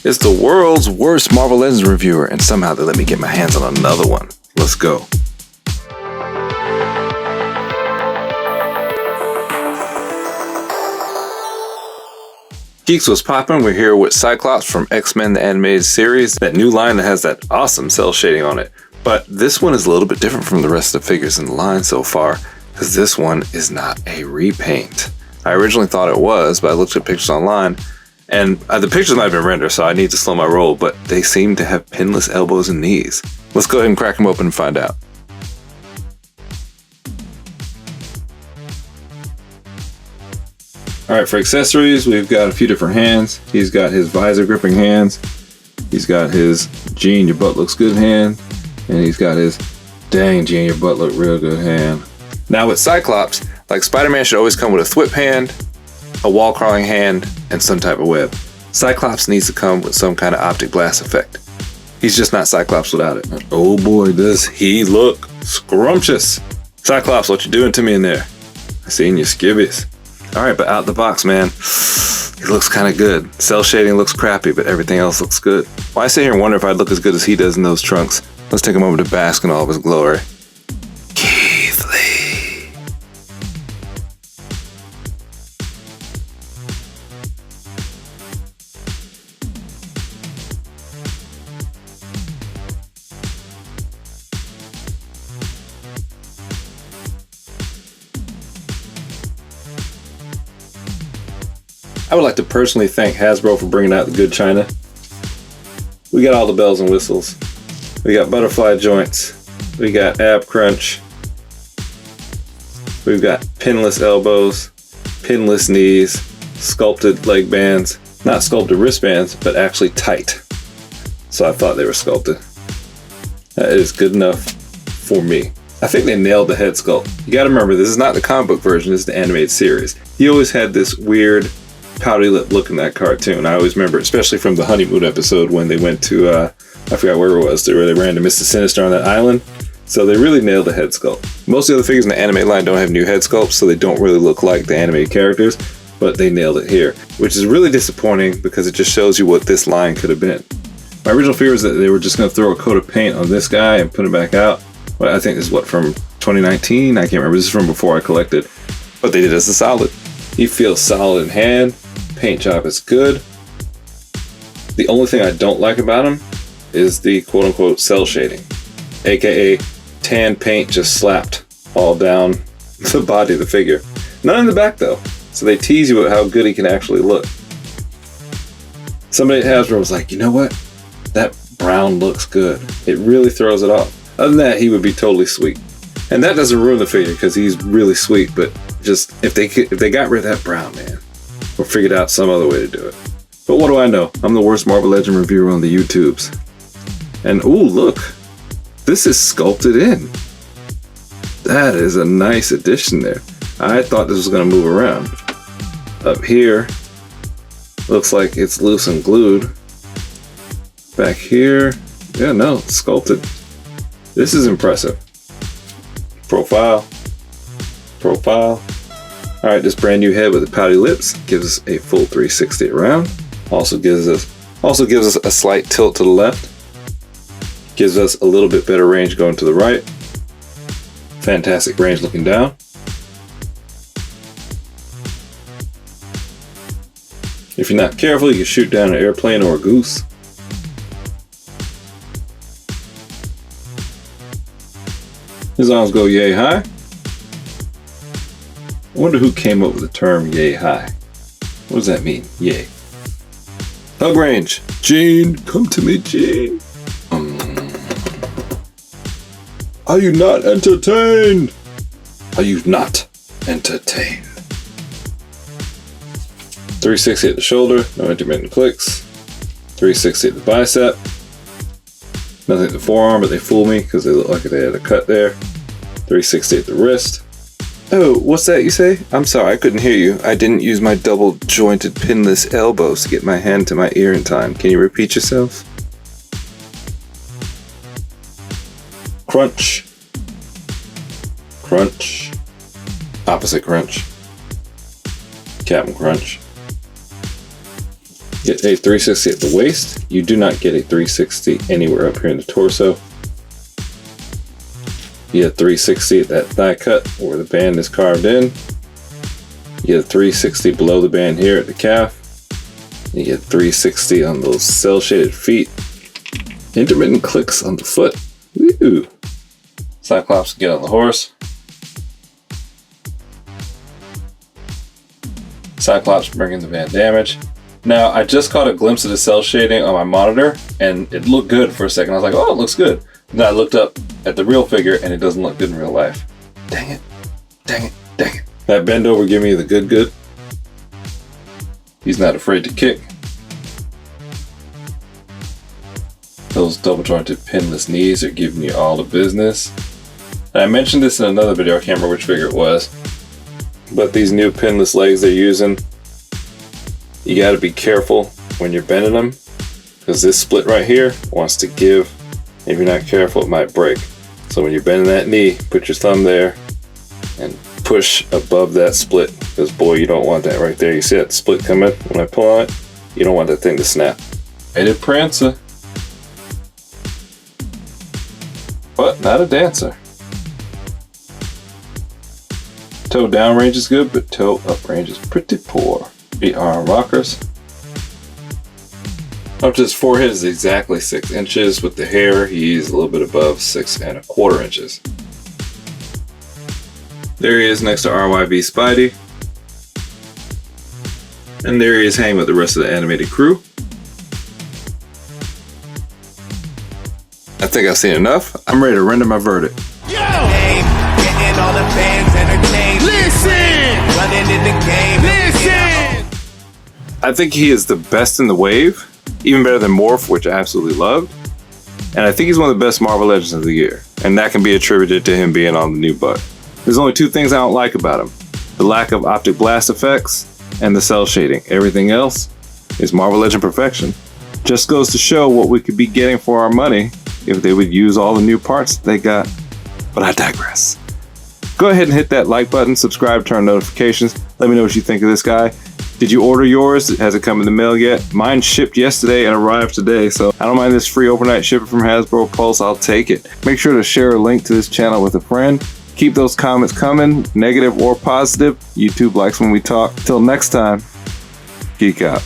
It's the world's worst Marvel Legends reviewer, and somehow they let me get my hands on another one. Let's go. Geeks was poppin'. We're here with Cyclops from X-Men the Animated Series, that new line that has that awesome cell shading on it. But this one is a little bit different from the rest of the figures in the line so far, because this one is not a repaint. I originally thought it was, but I looked at pictures online, and the pictures might have been rendered, so I need to slow my roll, but they seem to have pinless elbows and knees. Let's go ahead and crack them open and find out. Alright, for accessories, we've got a few different hands. He's got his visor gripping hands. He's got his Gene, your butt looks good hand. And he's got his dang Gene, your butt look real good hand. Now with Cyclops, like Spider-Man should always come with a thwip hand, a wall crawling hand, and some type of web. Cyclops needs to come with some kind of optic blast effect. He's just not Cyclops without it. Oh boy, does he look scrumptious. Cyclops, what you doing to me in there? I seen your skibbies. Alright, but out the box, man, he looks kind of good. Cell shading looks crappy, but everything else looks good. Well, I sit here and wonder if I'd look as good as he does in those trunks. Let's take a moment to bask in all of his glory. Keith Lee. I would like to personally thank Hasbro for bringing out the good china. We got all the bells and whistles. We got butterfly joints. We got ab crunch. We've got pinless elbows, pinless knees, sculpted leg bands. Not sculpted wristbands, but actually tight. So I thought they were sculpted. That is good enough for me. I think they nailed the head sculpt. You gotta remember, this is not the comic book version, this is the animated series. He always had this weird pouty lip look in that cartoon. I always remember, especially from the honeymoon episode when they went to, I forgot where it was, where they ran to Mr. Sinister on that island. So they really nailed the head sculpt. Most of the other figures in the anime line don't have new head sculpts, so they don't really look like the animated characters, but they nailed it here, which is really disappointing because it just shows you what this line could have been. My original fear was that they were just going to throw a coat of paint on this guy and put him back out. Well, I think this is what, from 2019? I can't remember. This is from before I collected, but they did us a solid. He feels solid in hand. Paint job is good. The only thing I don't like about him is the quote-unquote cell shading, aka tan paint just slapped all down the body of the figure. None in the back though, so they tease you with how good he can actually look. Somebody at Hasbro was like, you know what? That brown looks good. It really throws it off. Other than that, he would be totally sweet. And that doesn't ruin the figure because he's really sweet, but just if they got rid of that brown, man, or figured out some other way to do it. But what do I know? I'm the worst Marvel Legend reviewer on the YouTubes. And ooh, look, this is sculpted in. That is a nice addition there. I thought this was gonna move around. Up here, looks like it's loose and glued. Back here, yeah, no, it's sculpted. This is impressive. Profile. All right, this brand new head with the pouty lips gives us a full 360 around. Also gives us a slight tilt to the left. Gives us a little bit better range going to the right. Fantastic range looking down. If you're not careful, you can shoot down an airplane or a goose. His arms go yay high. I wonder who came up with the term yay high. What does that mean, yay? Hug range. Gene, come to me, Gene. Are you not entertained? Are you not entertained? 360 at the shoulder, no intermittent clicks. 360 at the bicep. Nothing at the forearm, but they fool me because they look like they had a cut there. 360 at the wrist. Oh, what's that you say? I'm sorry, I couldn't hear you. I didn't use my double jointed pinless elbows to get my hand to my ear in time. Can you repeat yourself? Crunch. Crunch. Opposite crunch. Captain Crunch. Get a 360 at the waist. You do not get a 360 anywhere up here in the torso. You get a 360 at that thigh cut where the band is carved in. You get a 360 below the band here at the calf. You get 360 on those cell shaded feet. Intermittent clicks on the foot. Woo! Cyclops get on the horse. Cyclops bringing the van damage. Now, I just caught a glimpse of the cell shading on my monitor, and it looked good for a second. I was like, oh, it looks good. Then I looked up at the real figure, and it doesn't look good in real life. Dang it. Dang it. Dang it. That bend over give me the good. He's not afraid to kick. Those double jointed pinless knees are giving you all the business. And I mentioned this in another video, I can't remember which figure it was. But these new pinless legs they're using, you got to be careful when you're bending them, because this split right here wants to give. If you're not careful, it might break. So when you're bending that knee, put your thumb there and push above that split, because boy, you don't want that right there. You see that split come in when I pull on it? You don't want that thing to snap. Made a prancer, but not a dancer. Toe down range is good, but toe up range is pretty poor. The arm rockers. Up to his forehead is exactly 6 inches. With the hair, he's a little bit above 6¼ inches. There he is next to RYB Spidey. And there he is hanging with the rest of the animated crew. I think I've seen enough. I'm ready to render my verdict. Yo! Getting all the fans entertained. Listen! Running in the game. Listen! I think he is the best in the wave. Even better than Morph, which I absolutely loved. And I think he's one of the best Marvel Legends of the year. And that can be attributed to him being on the new butt. There's only 2 things I don't like about him. The lack of optic blast effects and the cell shading. Everything else is Marvel Legend perfection. Just goes to show what we could be getting for our money if they would use all the new parts they got. But I digress. Go ahead and hit that like button, subscribe, turn on notifications. Let me know what you think of this guy. Did you order yours? Has it come in the mail yet? Mine shipped yesterday and arrived today, so I don't mind this free overnight shipping from Hasbro Pulse. I'll take it. Make sure to share a link to this channel with a friend. Keep those comments coming, negative or positive. YouTube likes when we talk. Till next time, geek out.